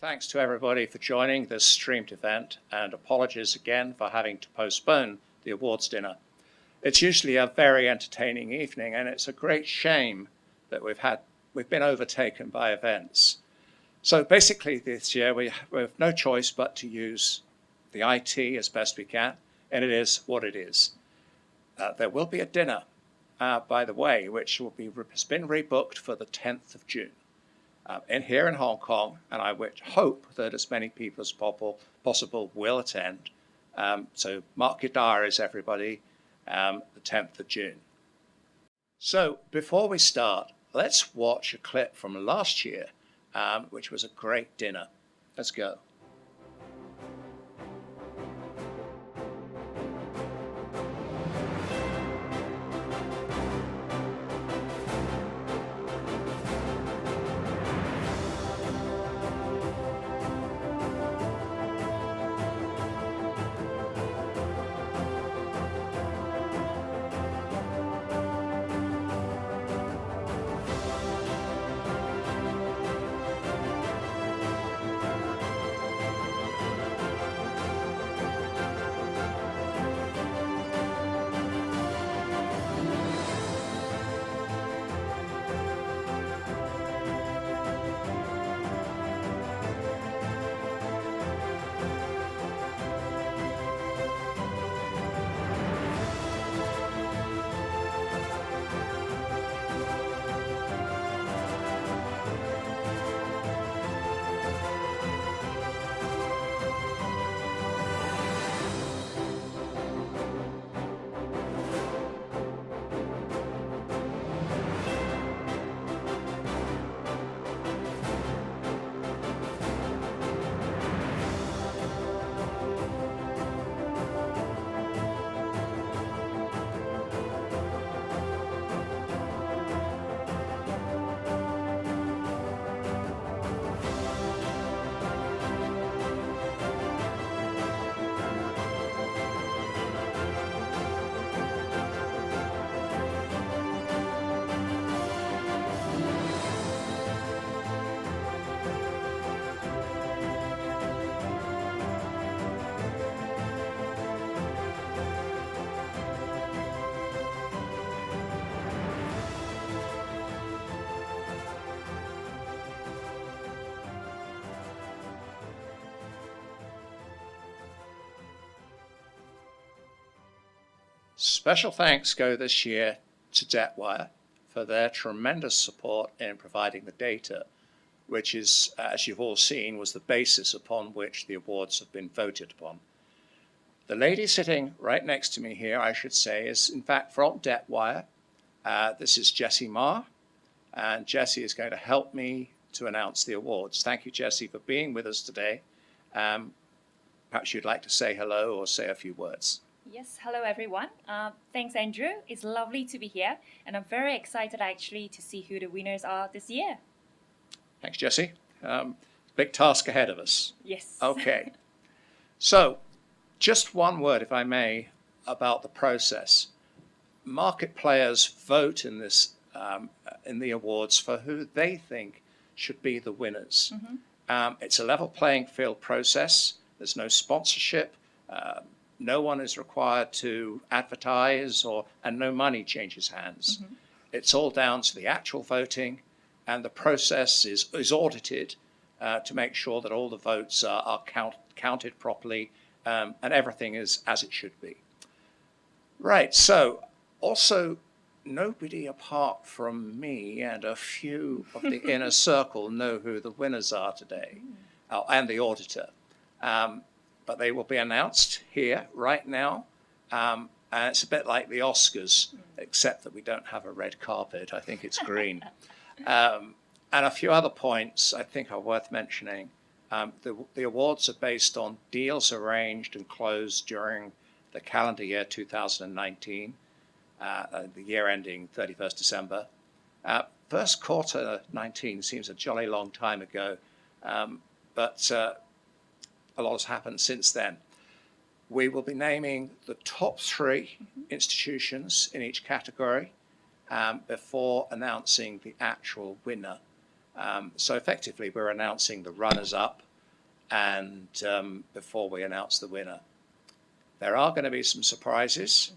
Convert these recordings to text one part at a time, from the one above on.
thanks to everybody for joining this streamed event, and apologies again for having to postpone the awards dinner. It's usually a very entertaining evening, and it's a great shame that we've been overtaken by events. So basically this year we have no choice but to use the IT as best we can, and it is what it is. There will be a dinner, by the way, which has been rebooked for the 10th of June. Here in Hong Kong, and I hope that as many people as possible will attend. So mark your diaries, everybody, the 10th of June. So before we start, let's watch a clip from last year, which was a great dinner. Let's go. Special thanks go this year to Debtwire for their tremendous support in providing the data, which is, as you've all seen, was the basis upon which the awards have been voted upon. The lady sitting right next to me here, I should say, is in fact from Debtwire. This is Jessie Ma, and Jessie is going to help me to announce the awards. Thank you, Jessie, for being with us today. Perhaps you'd like to say hello or say a few words. Yes, hello everyone. Thanks, Andrew. It's lovely to be here, and I'm very excited actually to see who the winners are this year. Thanks, Jessie. Big task ahead of us. Yes. Okay. So, just one word, if I may, about the process. Market players vote in this in the awards for who they think should be the winners. Mm-hmm. It's a level playing field process. There's no sponsorship. No one is required to advertise and no money changes hands. Mm-hmm. It's all down to the actual voting, and the process is audited to make sure that all the votes are counted properly and everything is as it should be. Right, so also nobody apart from me and a few of the inner circle know who the winners are today, and the auditor. But they will be announced here right now. And it's a bit like the Oscars, except that we don't have a red carpet. I think it's green. And a few other points I think are worth mentioning. The awards are based on deals arranged and closed during the calendar year 2019, the year ending 31st December. First quarter 19 seems a jolly long time ago, but a lot has happened since then. We will be naming the top three institutions in each category before announcing the actual winner. So effectively, we're announcing the runners-up and before we announce the winner. There are going to be some surprises,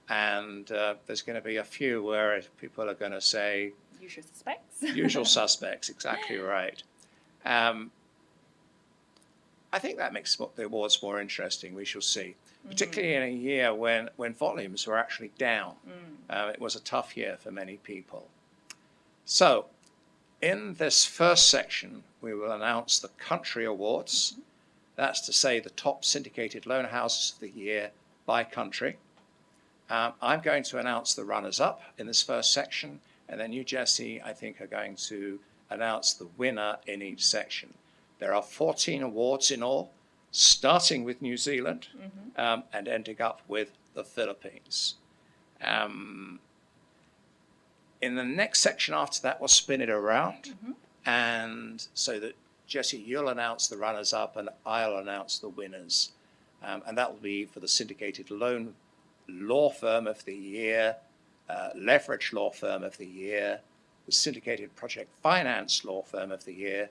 and there's going to be a few where people are going to say, Usual suspects. usual suspects, exactly right. I think that makes the awards more interesting. We shall see, particularly in a year when volumes were actually down. It was a tough year for many people. So in this first section, we will announce the country awards. That's to say the top syndicated loan houses of the year by country. I'm going to announce the runners-up in this first section, and then you, Jesse, I think, are going to announce the winner in each section. There are 14 awards in all, starting with New Zealand and ending up with the Philippines. In the next section after that, we'll spin it around, and so that, Jesse, you'll announce the runners-up and I'll announce the winners. And that will be for the Syndicated Loan Law Firm of the Year, Leverage Law Firm of the Year, the Syndicated Project Finance Law Firm of the Year,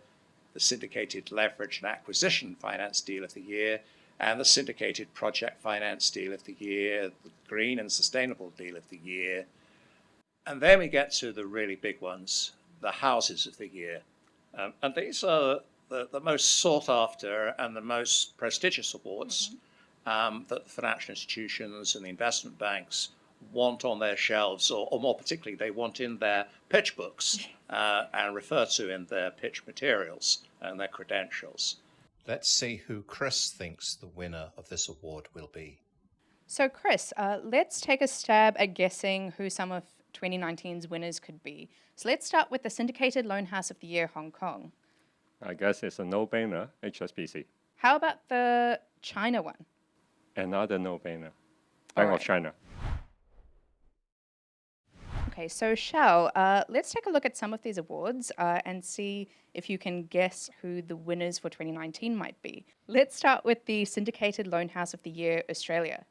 the Syndicated Leverage and Acquisition Finance Deal of the Year, and the Syndicated Project Finance Deal of the Year, the Green and Sustainable Deal of the Year. And then we get to the really big ones, the Houses of the Year. And these are the most sought after and the most prestigious awards that the financial institutions and the investment banks want on their shelves, or more particularly, they want in their pitch books and refer to in their pitch materials and their credentials. Let's see who Chris thinks the winner of this award will be. So, Chris, let's take a stab at guessing who some of 2019's winners could be. So let's start with the Syndicated Loan House of the Year, Hong Kong. I guess it's a no-brainer, HSBC. How about the China one? Another no-brainer, Bank of China. Okay, so Shao, let's take a look at some of these awards and see if you can guess who the winners for 2019 might be. Let's start with the Syndicated Loan House of the Year, Australia.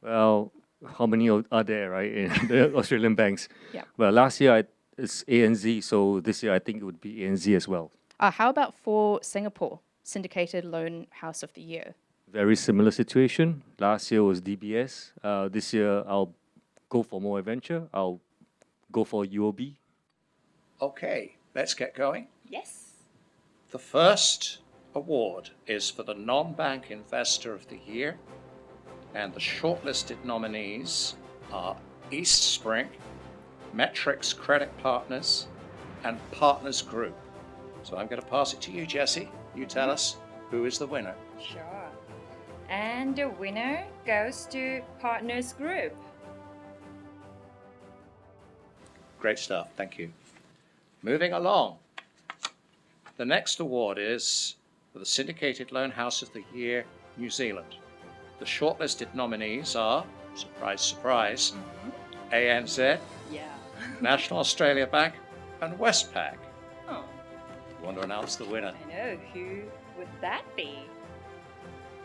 Well, how many are there, right, in the Australian banks? Yeah. Well, last year it's ANZ, so this year I think it would be ANZ as well. How about for Singapore, Syndicated Loan House of the Year? Very similar situation. Last year was DBS. This year I'll go for more adventure. I'll go for UOB. Okay, let's get going. Yes. The first award is for the Non-Bank Investor of the Year, and the shortlisted nominees are East Spring, Metrics Credit Partners, and Partners Group. So I'm going to pass it to you, Jesse. You tell us who is the winner. Sure. And the winner goes to Partners Group. Great stuff, thank you. Moving along. The next award is for the Syndicated Loan House of the Year, New Zealand. The shortlisted nominees are, surprise, surprise, ANZ, National Australia Bank, and Westpac. Oh, You want to announce the winner? I know. Who would that be?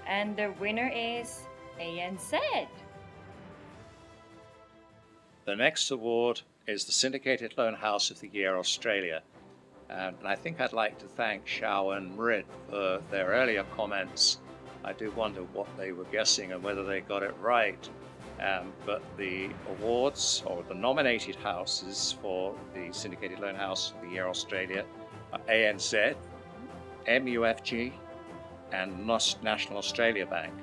And the winner is ANZ. The next award is the Syndicated Loan House of the Year, Australia. And I think I'd like to thank Shao and Marit for their earlier comments. I do wonder what they were guessing and whether they got it right. But the awards, or the nominated houses for the Syndicated Loan House of the Year, Australia, are ANZ, MUFG, and National Australia Bank.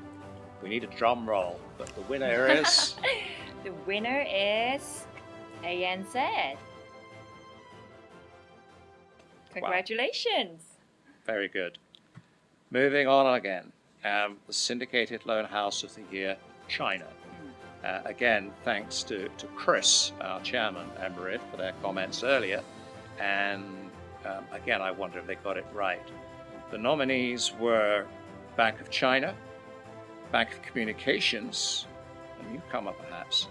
We need a drum roll, but the winner is... The winner is ANZ. Congratulations. Very good. Moving on again. The Syndicated Loan House of the Year, China. Again, thanks to Chris, our chairman, and Marit, for their comments earlier. And again, I wonder if they got it right. The nominees were Bank of China, Bank of Communications, a newcomer perhaps,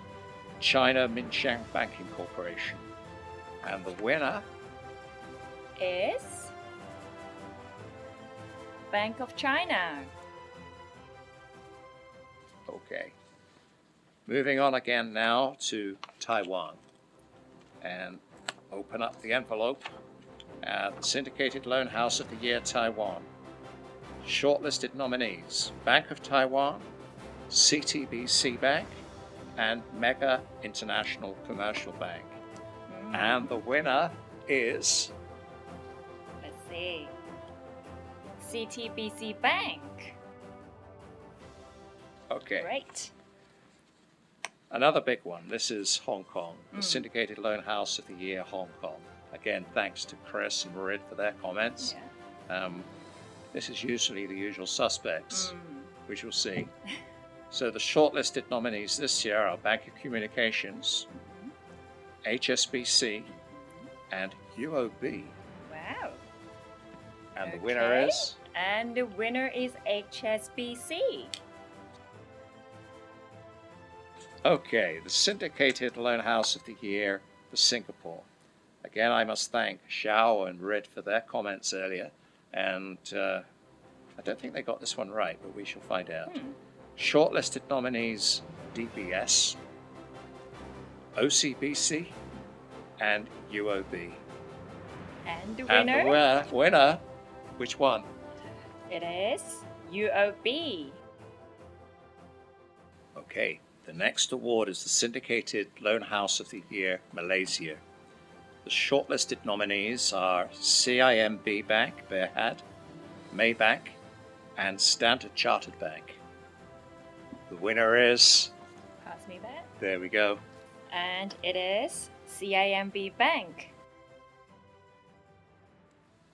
China Minsheng Banking Corporation. And the winner Is Bank of China. Okay. Moving on again now to Taiwan. And open up the envelope. The Syndicated Loan House of the Year, Taiwan. Shortlisted nominees: Bank of Taiwan, CTBC Bank, and Mega International Commercial Bank. And the winner is... Let's see. CTBC Bank. Okay. Great. Another big one. This is Hong Kong, the Syndicated Loan House of the Year, Hong Kong. Again, thanks to Chris and Marid for their comments. Yeah. This is usually the usual suspects, which we'll see. So the shortlisted nominees this year are Bank of Communications, HSBC, and UOB. Wow. And the winner is... And the winner is HSBC. Okay, the Syndicated Loan House of the Year for Singapore. Again, I must thank Xiao and Rid for their comments earlier. And I don't think they got this one right, but we shall find out. Shortlisted nominees: DBS, OCBC, and UOB. And the And winner? the winner, which one? It is UOB. Okay, the next award is the Syndicated Loan House of the Year, Malaysia. The shortlisted nominees are CIMB Bank, Berhad, Maybank, and Standard Chartered Bank. The winner is... Pass me that. There we go. And it is CIMB Bank.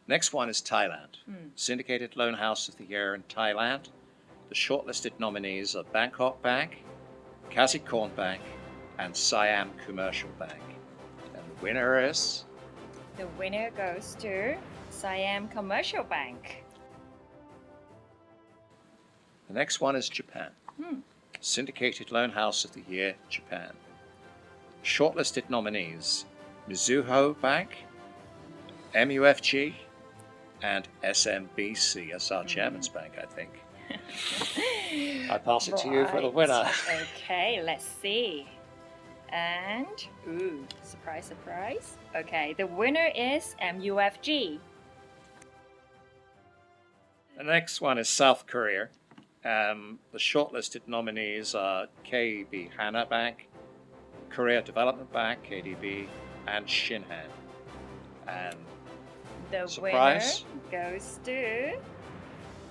Next one is Thailand. Syndicated Loan House of the Year in Thailand. The shortlisted nominees are Bangkok Bank, Kasikorn Bank, and Siam Commercial Bank. And the winner is... The winner goes to Siam Commercial Bank. The next one is Japan. Syndicated Loan House of the Year, Japan. Shortlisted nominees: Mizuho Bank, MUFG, and SMBC. That's our chairman's bank, I think. I pass it to you for the winner. Okay, let's see. And, ooh, surprise, surprise. Okay, the winner is MUFG. The next one is South Korea. The shortlisted nominees are KB Hana Bank, Korea Development Bank, KDB, and Shinhan. And The surprise? winner goes to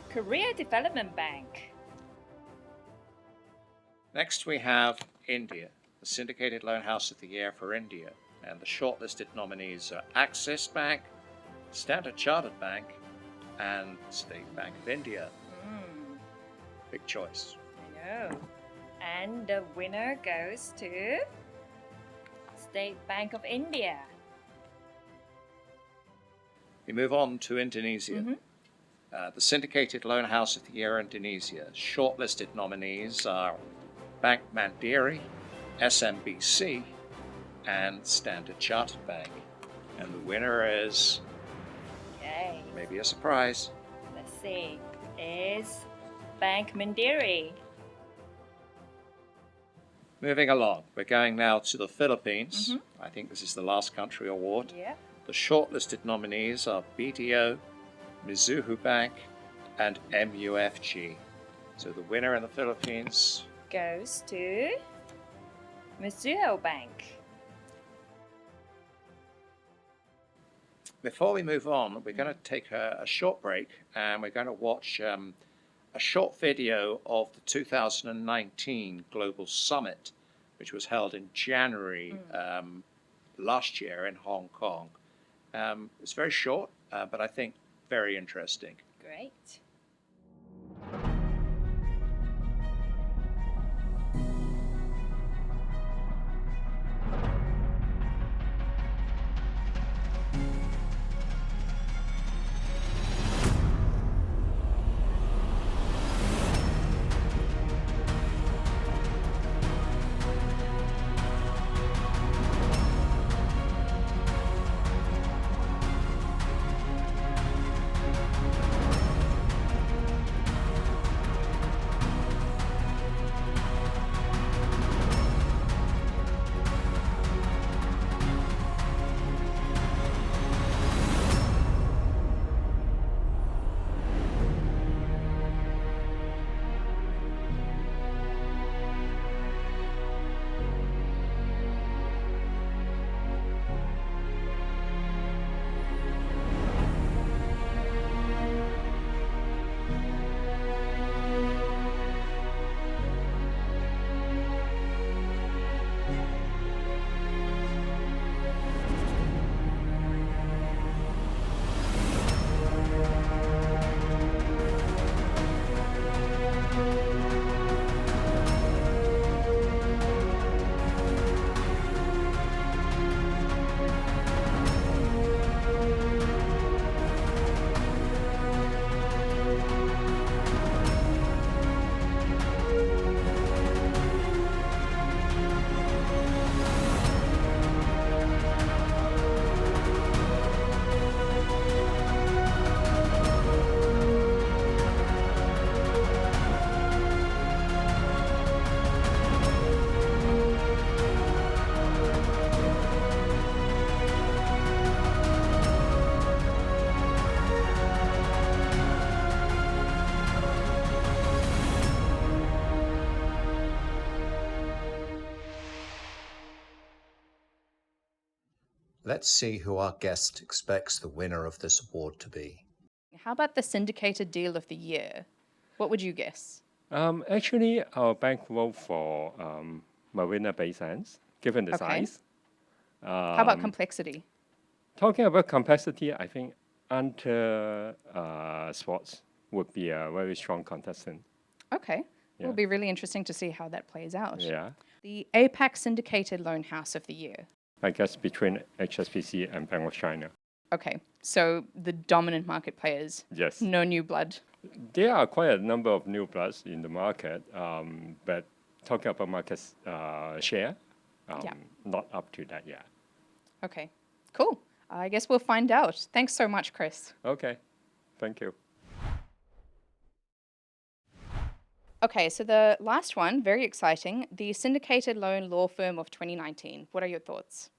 Korea Development Bank. Next we have India, the Syndicated Loan House of the Year for India. And the shortlisted nominees are Axis Bank, Standard Chartered Bank, and State Bank of India. Big choice. I know. And the winner goes to State Bank of India. We move on to Indonesia. The Syndicated Loan House of the Year, Indonesia. Shortlisted nominees are Bank Mandiri, SMBC, and Standard Chartered Bank. And the winner is, Okay, maybe a surprise, let's see, is Bank Mandiri. moving along. We're going now to the Philippines. I think this is the last country award. Yeah. The shortlisted nominees are BDO, Mizuho Bank, and MUFG. So the winner in the Philippines... Goes to Mizuho Bank. Before we move on, we're going to take a short break and we're going to watch a short video of the 2019 Global Summit, which was held in January last year in Hong Kong. It's very short, but I think very interesting. Great. let's see who our guest expects the winner of this award to be. How about the syndicated deal of the year? What would you guess? Actually, our bank vote for Marina Bay Sands, given the Okay. size. How about complexity? Talking about complexity, I think Enter Sports would be a very strong contestant. Okay. Yeah. It'll be really interesting to see how that plays out. Yeah, The APAC Syndicated Loan House of the Year. I guess between HSBC and Bank of China. Okay, so the dominant market players, Yes, no new blood. there are quite a number of new bloods in the market, but talking about market share, Yeah. not up to that yet. Okay, cool. I guess we'll find out. Thanks so much, Chris. Okay, thank you. Okay, so the last one, very exciting, the Syndicated Loan Law Firm of 2019. What are your thoughts?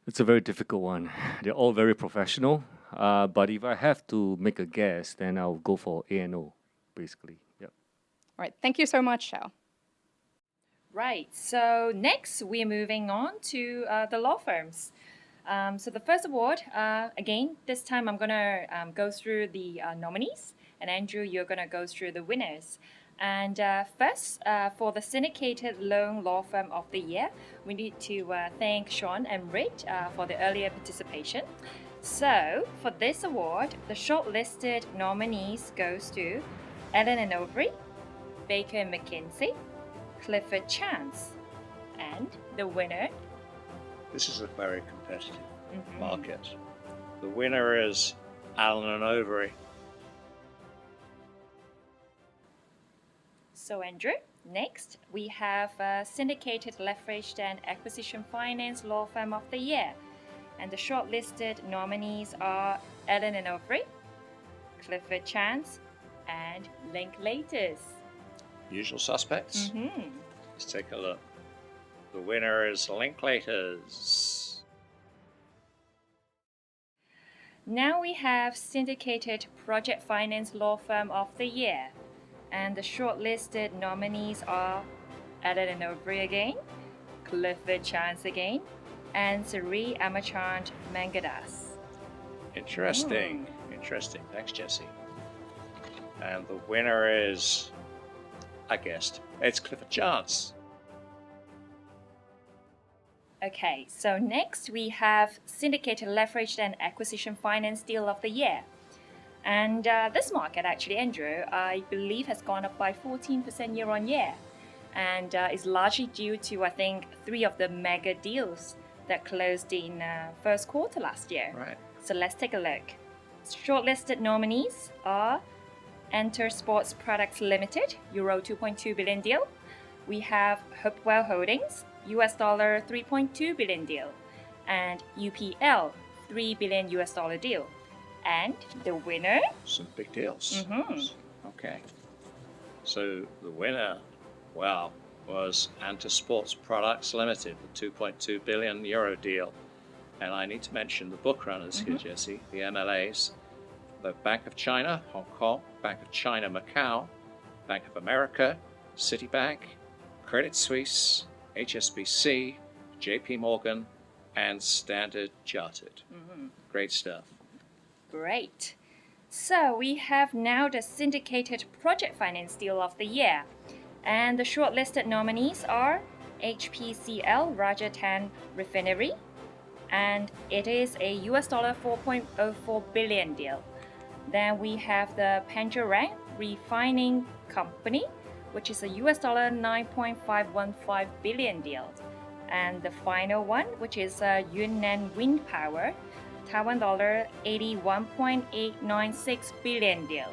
It's a very difficult one. They're all very professional. But if I have to make a guess, then I'll go for A&O, basically. Yep. All right, thank you so much, Xiao. Right, so next we're moving on to the law firms. So the first award, again, this time I'm going to go through the nominees, and Andrew, you're going to go through the winners. And first, for the Syndicated Loan Law Firm of the Year, we need to thank Sean and Reid for the earlier participation. So, for this award, the shortlisted nominees goes to Allen & Overy, Baker & McKenzie, Clifford Chance, and the winner. This is a very competitive market. The winner is Allen & Overy. So, Andrew, next we have Syndicated Leveraged and Acquisition Finance Law Firm of the Year. And the shortlisted nominees are Allen & Overy, Clifford Chance, and Linklaters. Usual suspects. Let's take a look. The winner is Linklaters. Now we have Syndicated Project Finance Law Firm of the Year. And the shortlisted nominees are Allen & Overy again, Clifford Chance again, and Sri Amachand Mangadas. Interesting. Interesting. Thanks, Jesse. And the winner is, I guessed, it's Clifford Chance. Okay, so next we have Syndicated Leveraged and Acquisition Finance Deal of the Year. And this market actually, Andrew, I believe has gone up by 14% year on year. And is largely due to, I think, 3 of the mega deals that closed in first quarter last year. Right. So let's take a look. Shortlisted nominees are Enter Sports Products Limited, Euro 2.2 billion deal. We have Hopewell Holdings, US dollar 3.2 billion deal. And UPL, $3 billion US dollar deal. And the winner? Some big deals. Mhm. Okay. So the winner, wow, was Anta Sports Products Limited, the 2.2 billion euro deal. And I need to mention the book runners here, Jesse, the MLAs, the Bank of China, Hong Kong, Bank of China, Macau, Bank of America, Citibank, Credit Suisse, HSBC, JP Morgan, and Standard Chartered. Great stuff. Great. So we have now the Syndicated Project Finance Deal of the Year. And the shortlisted nominees are HPCL Rajasthan Refinery, and it is a US dollar 4.04 billion deal. Then we have the Panjarang Refining Company, which is a US dollar 9.515 billion deal. And the final one, which is Yunnan Wind Power, Taiwan dollar 81.896 billion deal.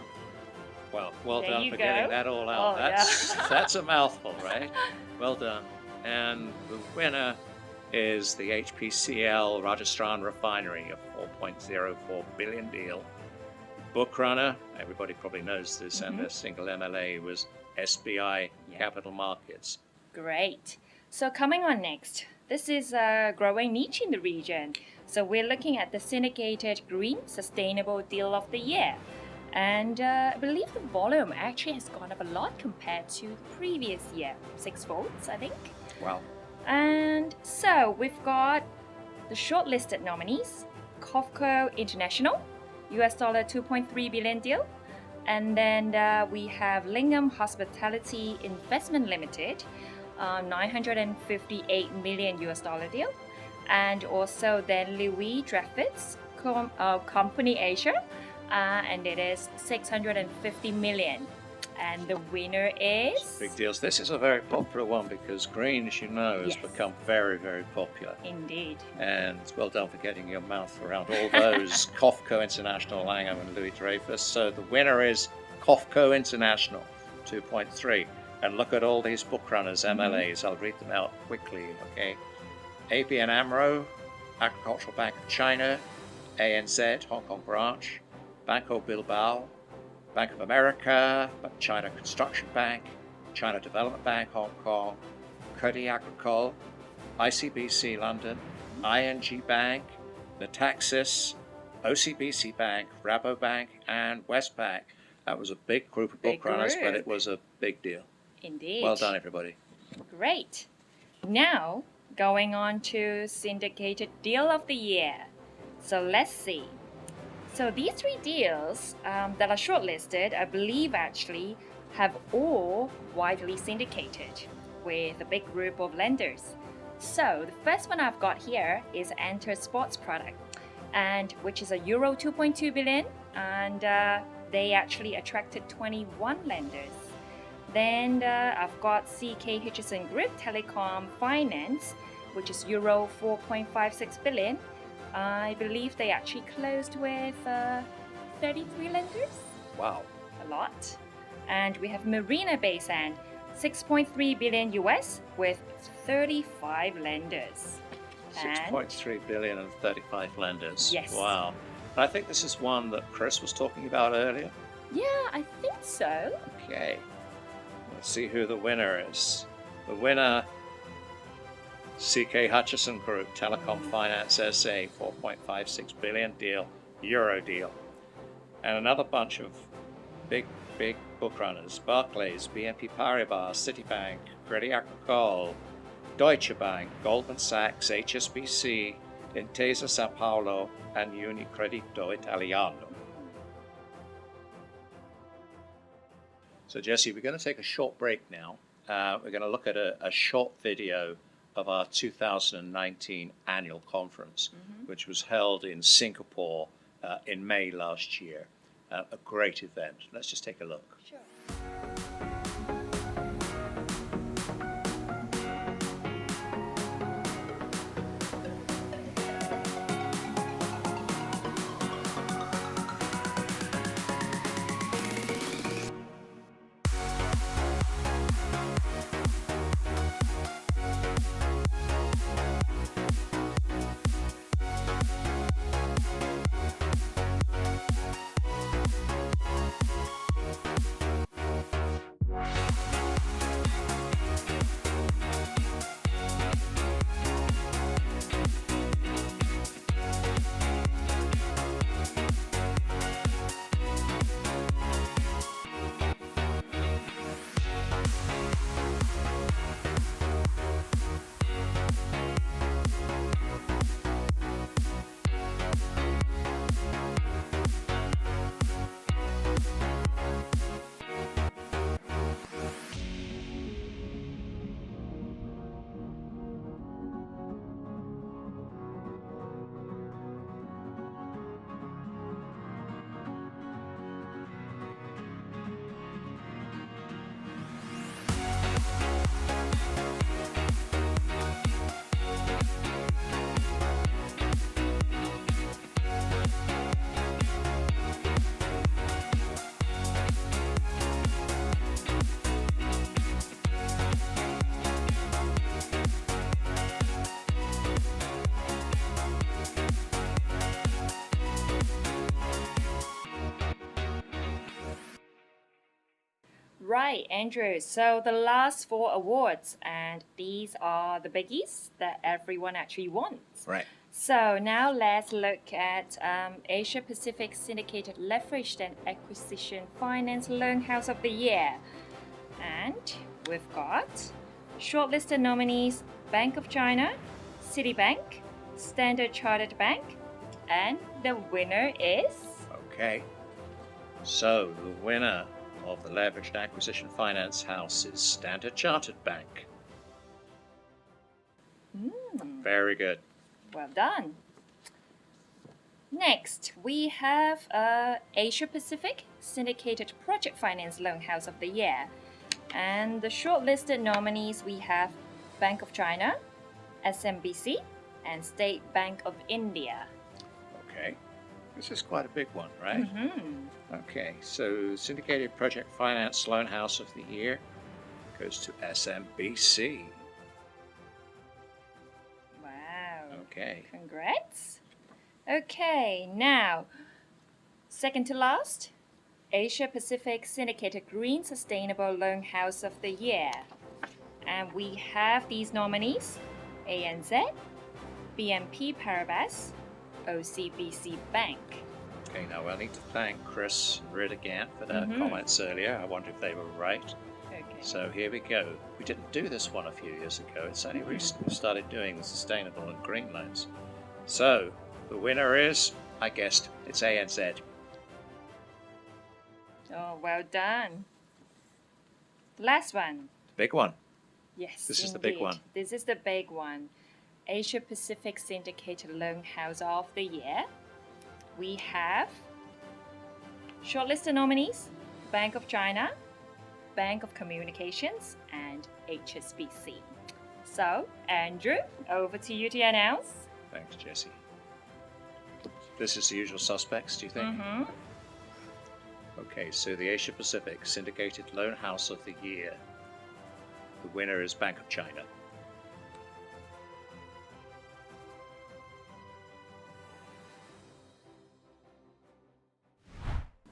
Well There done you for go. getting that all out. Oh, That's a mouthful, right? Well done. And the winner is the HPCL Rajasthan Refinery, a 4.04 billion deal. Book runner, everybody probably knows this, and their single MLA was SBI Capital Markets. Great. So coming on next, this is a growing niche in the region. So we're looking at the Syndicated Green Sustainable Deal of the Year. And I believe the volume actually has gone up a lot compared to the previous year, 6-fold, I think. Wow. And so we've got The shortlisted nominees, Cofco International, US dollar 2.3 billion deal. And then we have Lingham Hospitality Investment Limited, 958 million US dollar deal. And also then Louis Dreyfus Company Asia, and it is 650 million. And the winner is? Big deals. This is a very popular one because green, as you know, has Yes. become very, very popular. Indeed. And well done for getting your mouth around all those. Cofco International, Langham and Louis Dreyfus. So the winner is Cofco International, 2.3. And look at all these book runners, MLAs. I'll read them out quickly, okay? ABN AMRO, Agricultural Bank of China, ANZ, Hong Kong branch, Banco Bilbao, Bank of America, China Construction Bank, China Development Bank, Hong Kong, Crédit Agricole, ICBC London, ING Bank, Natixis, OCBC Bank, Rabobank, and Westpac. That was a big group of Big book runners, but group. it was a big deal. Indeed. Well done, everybody. Great. Now, going on to Syndicated Deal of the Year. So let's see. So these three deals that are shortlisted, I believe actually have all widely syndicated with a big group of lenders. So the first one I've got here is Enter Sports Product, and which is a Euro 2.2 billion, and they actually attracted 21 lenders. Then I've got CK Hutchison Group Telecom Finance, which is Euro 4.56 billion. I believe they actually closed with 33 lenders. Wow. A lot. And we have Marina Bay Sand, 6.3 billion US with 35 lenders. And 6.3 billion and 35 lenders. Yes. Wow. I think this is one that Chris was talking about earlier. yeah, I think so. Okay. Let's see who the winner is. The winner, CK Hutchison Group, Telecom Finance SA, 4.56 billion deal, Euro deal. And another bunch of big book runners, Barclays, BNP Paribas, Citibank, Crédit Agricole, Deutsche Bank, Goldman Sachs, HSBC, Intesa San Paolo, and Unicredito Italiano. So Jesse, we're going to take a short break now. We're going to look at a short video of our 2019 annual conference, which was held in Singapore in May last year. A great event. Let's just take a look. Sure. Right, Andrew. So the last 4 awards, and these are the biggies that everyone actually wants. Right. So now let's look at Asia Pacific Syndicated Leveraged and Acquisition Finance Loan House of the Year. And we've got shortlisted nominees Bank of China, Citibank, Standard Chartered Bank. And the winner is... Okay. So the winner of the Leveraged Acquisition Finance House is Standard Chartered Bank. Very good. Well done. Next, we have Asia Pacific Syndicated Project Finance Loan House of the Year. And the shortlisted nominees we have Bank of China, SMBC, and State Bank of India. Okay. This is quite a big one, right? Mm-hmm. Okay, so Syndicated Project Finance Loan House of the Year goes to SMBC. Wow. Okay. Congrats. Okay, now, second to last, Asia Pacific Syndicated Green Sustainable Loan House of the Year. And we have these nominees, ANZ, BNP Paribas, OCBC Bank. Okay, now I need to thank Chris and Rid again for their comments earlier. I wonder if they were right. Okay. So here we go. We didn't do this one a few years ago. It's only recently we started doing the sustainable and green loans. So the winner is, I guessed, it's ANZ. Oh, well done. Last one. Big one. Yes, This is the big indeed. one. This is the big one. Asia Pacific Syndicated Loan House of the Year. We have shortlisted nominees, Bank of China, Bank of Communications, and HSBC. So, Andrew, over to you to announce. Thanks, Jesse. This is the usual suspects, do you think? Mm-hmm. Okay, so the Asia Pacific Syndicated Loan House of the Year. The winner is Bank of China.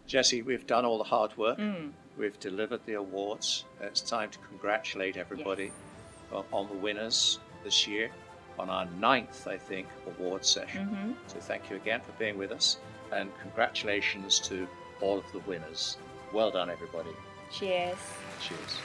Jesse, we've done all the hard work. We've delivered the awards. It's time to congratulate everybody on the winners this year, on our 9th, I think, award session. So thank you again for being with us, and congratulations to all of the winners. Well done, everybody. Cheers. Cheers.